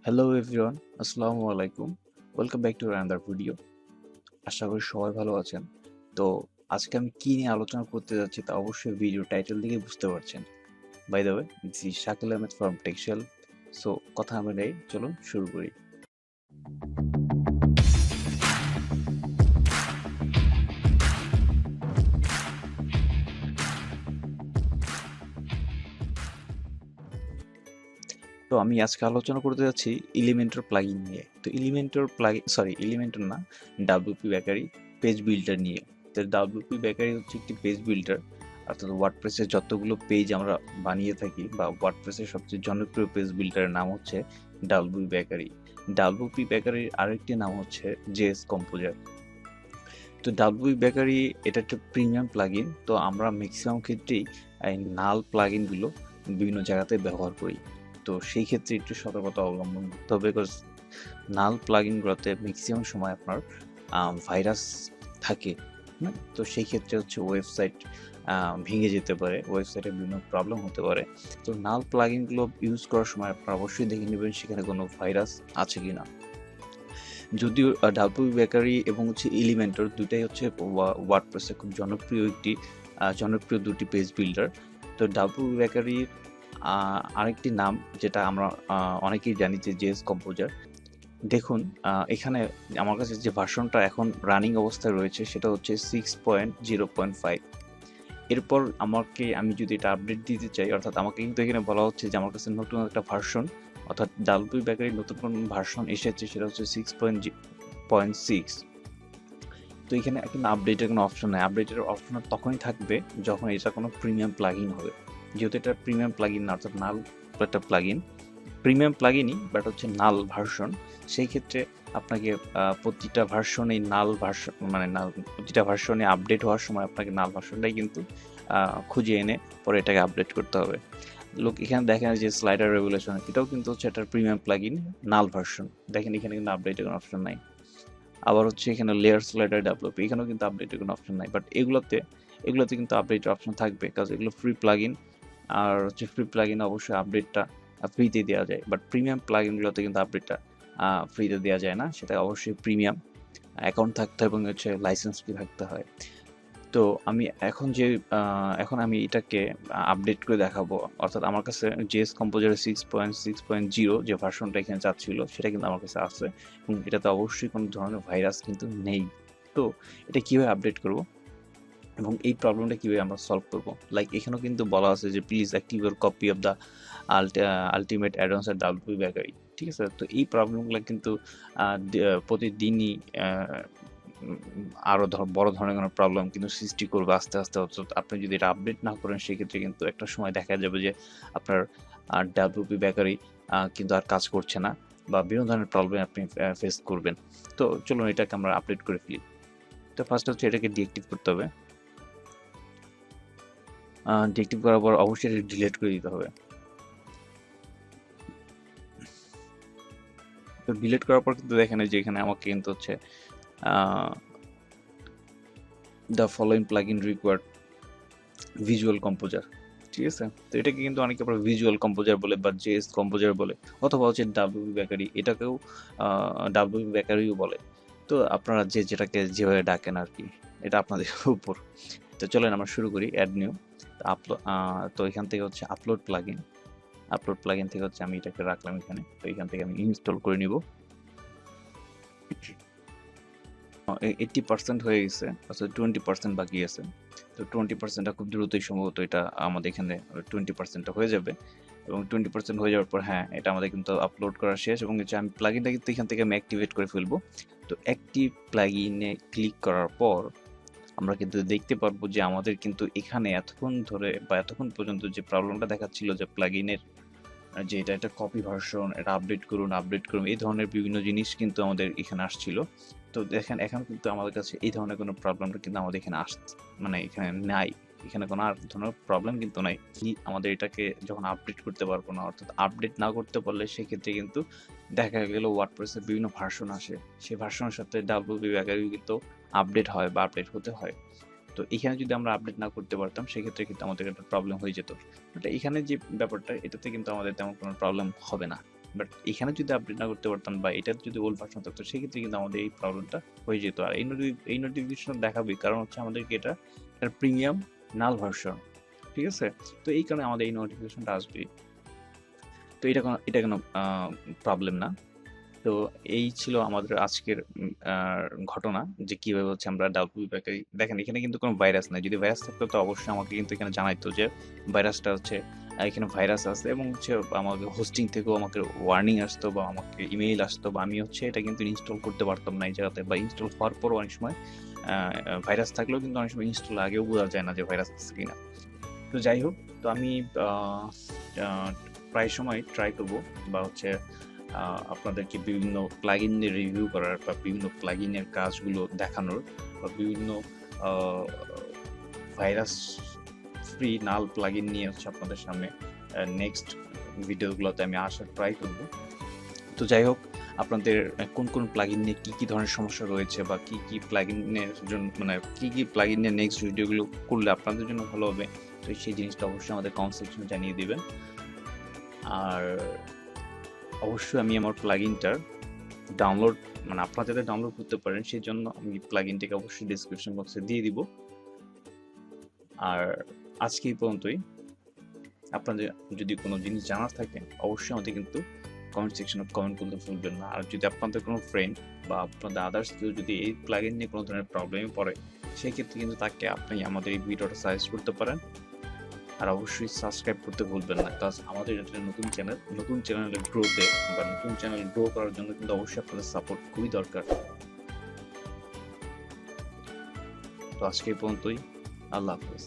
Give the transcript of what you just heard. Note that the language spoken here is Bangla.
হ্যালো এভরিওয়ান, আসসালামুয়ালাইকুম। Welcome back to another video. আশা করি সবাই ভালো আছেন। তো আজকে আমি কি নিয়ে আলোচনা করতে যাচ্ছি তা অবশ্যই ভিডিও টাইটেল দেখে বুঝতে পারছেন। By the way, this is Shakil Ahmed from textile. So কথা না বাড়িয়ে চলুন শুরু করি। তো আমি আজকে আলোচনা করতে যাচ্ছি এলিমেন্টর প্লাগইন নিয়ে। তো এলিমেন্টর না, WpBekary পেজ বিল্ডার নিয়ে। তো WpBekary হচ্ছে একটি পেজ বিল্ডার, অর্থাৎ ওয়ার্ডপ্রেসের যতগুলো পেজ আমরা বানিয়ে থাকি বা ওয়ার্ডপ্রেসের সবচেয়ে জনপ্রিয় পেজ বিল্ডারের নাম হচ্ছে WpBekary। WpBekaryর আরেকটি নাম হচ্ছে jscomposer। তো WpBekary এটা একটা প্রিমিয়াম প্লাগইন। তো আমরা ম্যাক্সিমাম ক্ষেত্রেই এই নাল প্লাগইনগুলো বিভিন্ন জায়গাতে ব্যবহার করি। তো সেই ক্ষেত্রে একটু সতর্কতা অবলম্বন করতে হবে, বিকজ নাল প্লাগইনগুলোতে ম্যাক্সিমাম সময় আপনার ভাইরাস থাকে। তো সেই ক্ষেত্রে হচ্ছে ওয়েবসাইট ভেঙে যেতে পারে, ওয়েবসাইটে বিভিন্ন প্রবলেম হতে পারে। তো নাল প্লাগইনগুলো ইউজ করার সময় আপনারা অবশ্যই দেখে নেবেন সেখানে কোনো ভাইরাস আছে কিনা। যদিও WpBekary এবং হচ্ছে এলিমেন্টর দুটাই হচ্ছে ওয়ার্ডপ্রেসের খুব জনপ্রিয় দুটি পেজ বিল্ডার। তো WpBekary আরেকটি নাম যেটা আমরা অনেকেই জানি যে jscomposer। দেখুন, এখানে আমার কাছে যে ভার্সনটা এখন রানিং অবস্থায় রয়েছে সেটা হচ্ছে 6.0.5। এরপর আমি যদি এটা আপডেট দিতে চাই, অর্থাৎ আমাকে কিন্তু এখানে বলা হচ্ছে যে আমার কাছে নতুন একটা ভার্সন, অর্থাৎ WpBekary নতুন কোন ভার্সন এসেছে, সেটা হচ্ছে 6.6। তো এখানে কিন্তু আপডেটের কোনো অপশন নাই। আপডেটের অপশন তখনই থাকবে যখন এটা কোনো প্রিমিয়াম প্লাগইন হবে। যেহেতু এটা প্রিমিয়াম প্লাগইন না, অর্থাৎ নাল একটা প্লাগইন, প্রিমিয়াম প্লাগইনই বাট হচ্ছে নাল ভার্সন। সেই ক্ষেত্রে আপনাকে প্রতিটা ভার্সনে প্রতিটা ভার্সনে আপডেট হওয়ার সময় আপনাকে নাল ভার্সনটাই কিন্তু খুঁজে এনে পরে এটাকে আপডেট করতে হবে। এখানে দেখেন যে স্লাইডার রেগুলেশন, এটাও কিন্তু হচ্ছে একটা প্রিমিয়াম প্লাগইন, নাল ভার্সন। দেখেন এখানে কিন্তু আপডেটের কোনো অপশন নাই। আবার হচ্ছে এখানে লেয়ার স্লাইডার ডেভেলপ, এখানেও কিন্তু আপডেটের কোনো অপশন নাই। বাট এগুলোতে কিন্তু আপডেটের অপশন থাকবে, কারণ এগুলো ফ্রি প্লাগইন। আর হচ্ছে ফ্রি প্লাগইন অবশ্যই আপডেটটা ফ্রিতে দেওয়া যায়, বাট প্রিমিয়াম প্লাগইনগুলোতে কিন্তু আপডেটটা ফ্রিতে দেওয়া যায় না। সেটা অবশ্যই প্রিমিয়াম অ্যাকাউন্ট থাকতে হয় এবং হচ্ছে লাইসেন্স ফি থাকতে হয়। তো এখন আমি এটাকে আপডেট করে দেখাবো, অর্থাৎ আমার কাছে jscomposer 6.6.0 যে ভার্সনটা এখানে চাচ্ছিল সেটা কিন্তু আমার কাছে আছে, এবং এটাতে অবশ্যই কোনো ধরনের ভাইরাস কিন্তু নেই। তো এটা কিভাবে আপডেট করব এবং এই প্রবলেমটা কিভাবে আমরা সলভ করব, লাইক এখানেও কিন্তু বলা আছে যে please active your copy of the ultimate advance at WpBekary। ঠিক আছে, তো এই প্রবলেমগুলো কিন্তু প্রতিদিনই আরো বড় ধরনের কোনো প্রবলেম কিন্তু সৃষ্টি করবে আস্তে আস্তে। অর্থাৎ আপনি যদি এটা আপডেট না করেন সেক্ষেত্রে কিন্তু একটা সময় দেখা যাবে যে আপনার WpBekary কিন্তু আর কাজ করছে না, বা বিভিন্ন ধরনের প্রবলেম আপনি ফেস করবেন। তো চলুন এটাকে আমরা আপডেট করে ফেলি। তো ফার্স্ট হচ্ছে এটাকে ডিঅ্যাক্টিভ করতে হবে। ডিঅ্যাক্টিভ করার পর অবশ্যই এটা ডিলিট করে দিতে হবে। তো ডিলিট করার পর কিন্তু দেখেন যে এখানে আমাকে কিন্তু হচ্ছে the following plugin required visual composer. ঠিক আছে, তো এটাকে কিন্তু অনেকে আবার ভিজুয়াল কম্পোজার বলে বা জেএস কম্পোজার বলে, অথবা হচ্ছে WpBekary, এটাকেও WpBekaryও বলে। তো আপনারা যেটাকে যেভাবে ডাকেন আর কি, এটা আপনাদের উপর। তো চলেন আমরা শুরু করি। Add new. তো এখান থেকে হচ্ছে আপলোড প্লাগইন থেকে হচ্ছে আমি এটাকে রাখলাম এখানে। তো এখান থেকে আমি ইনস্টল করে নিব। 80% হয়ে গেছে, অর্থাৎ 20% বাকি আছে। তো 20%টা খুব দ্রুতই সম্ভবত এটা আমাদের এখানে 20%টা হয়ে যাবে, এবং 20% হয়ে যাওয়ার পর হ্যাঁ, এটা আমাদের কিন্তু আপলোড করা শেষ, এবং হচ্ছে আমি প্লাগইনটা কিন্তু এখান থেকে আমি অ্যাক্টিভেট করে ফেলবো। তো অ্যাক্টিভ প্লাগইনে ক্লিক করার পর আমরা কিন্তু দেখতে পারবো যে আমাদের কিন্তু এখানে এতক্ষণ পর্যন্ত যে প্রবলেমটা দেখাচ্ছিল যে প্লাগইনের যে এটা কপি ভার্সন, এটা আপডেট করুন এই ধরনের বিভিন্ন জিনিস কিন্তু আমাদের এখানে আসছিল। তো দেখেন এখন কিন্তু আমাদের কাছে এই ধরনের কোনো প্রবলেমটা কিন্তু আমাদের এখানে এখানে নাই। এখানে কোনো আর ধরনের প্রবলেম কিন্তু নাই। আমাদের এটাকে যখন আপডেট করতে পারবো না, অর্থাৎ আপডেট না করতে পারলে সেক্ষেত্রে কিন্তু দেখা গেল ওয়ার্ডপ্রেসের বিভিন্ন ভার্সন আসে, সেই ভার্সনের সাথে WpBekary কিন্তু আপডেট হয় বা আপডেট হতে হয়। তো এখানে যদি আমরা আপডেট না করতে পারতাম সেক্ষেত্রে কিন্তু আমাদের একটা প্রবলেম হয়ে যেত। বাট এখানে যে ব্যাপারটা, এটাতে কিন্তু আমাদের তেমন কোনো প্রবলেম হবে না। বাট এখানে যদি আপডেট না করতে পারতাম বা এটা যদি ওল্ড ভার্সন থাকতো সেক্ষেত্রে কিন্তু আমাদের এই প্রবলেমটা হয়ে যেত। আর এই নোটিফিকেশন দেখাবে কারণ হচ্ছে আমাদেরকে এটা প্রিমিয়াম নাল ভার্সন, ঠিক আছে? তো এই কারণে আমাদের এই নোটিফিকেশনটা আসবে। তো এটা কোনো প্রবলেম না। তো এই ছিল আমাদের আজকের ঘটনা যে কিভাবে হচ্ছে আমরা WpBakery দেখেন এখানে কিন্তু কোনো ভাইরাস নাই। যদি ভাইরাস থাকতো তো অবশ্যই আমাকে কিন্তু এখানে জানাইতো যে ভাইরাসটা হচ্ছে এখানে ভাইরাস আছে, এবং হচ্ছে আমাকে হোস্টিং থেকেও আমাকে ওয়ার্নিং আসতো বা আমাকে ইমেইল আসতো, বা আমি হচ্ছে এটা কিন্তু ইনস্টল করতে পারতাম না এই জায়গাতে, বা ইনস্টল হওয়ার পরও অনেক সময় ভাইরাস থাকলেও কিন্তু অনেক সময় ইনস্টল আগেও বোঝা যায় না যে ভাইরাস আছে কিনা। তো যাই হোক, তো আমি প্রায় সময় ট্রাই করব বা হচ্ছে আপনাদেরকে বিভিন্ন প্লাগইন নিয়ে রিভিউ করার বা বিভিন্ন প্লাগইনের কাজগুলো দেখানোর বা বিভিন্ন ভাইরাস ফ্রি নাল প্লাগইন নিয়ে হচ্ছে আপনাদের সামনে নেক্সট ভিডিওগুলোতে আমি আসার ট্রাই করব। তো যাই হোক, আপনাদের কোন কোন প্লাগইন নিয়ে কি ধরনের সমস্যা রয়েছে বা কি প্লাগইনের জন্য মানে কি প্লাগইন নিয়ে নেক্সট ভিডিওগুলো করলে আপনাদের জন্য ভালো হবে, তো সেই জিনিসটা অবশ্যই আমাদের কমেন্ট সেকশনে জানিয়ে দিবেন। আর অবশ্যই আমি আমার প্লাগইনটার ডাউনলোড মানে আপনারা যাতে ডাউনলোড করতে পারেন সেই জন্য আমি প্লাগইনটাকে অবশ্যই ডেসক্রিপশন বক্সে দিয়ে দিব। আর আজকে এই পর্যন্তই। আপনাদের যদি কোনো জিনিস জানার থাকে অবশ্যই আমাদের কিন্তু কমেন্ট সেকশনে কমেন্ট করতে ভুলবেন না। আর যদি আপনাদের কোনো ফ্রেন্ড বা আপনাদের আদার্স কেউ যদি এই প্লাগইন নিয়ে কোনো ধরনের প্রবলেমে পড়ে সেক্ষেত্রে কিন্তু তাকে আপনি আমাদের এই ভিডিওটা সাজেস্ট করতে পারেন। আর অবশ্যই সাবস্ক্রাইব করতে ভুলবেন না, কারণ আমাদের এটা নতুন চ্যানেলের গ্রোতে বা নতুন চ্যানেল গ্রো করার জন্য কিন্তু অবশ্যই আপনাদের সাপোর্ট খুবই দরকার। তো আজকে এই পর্যন্তই, আল্লাহ হাফেজ।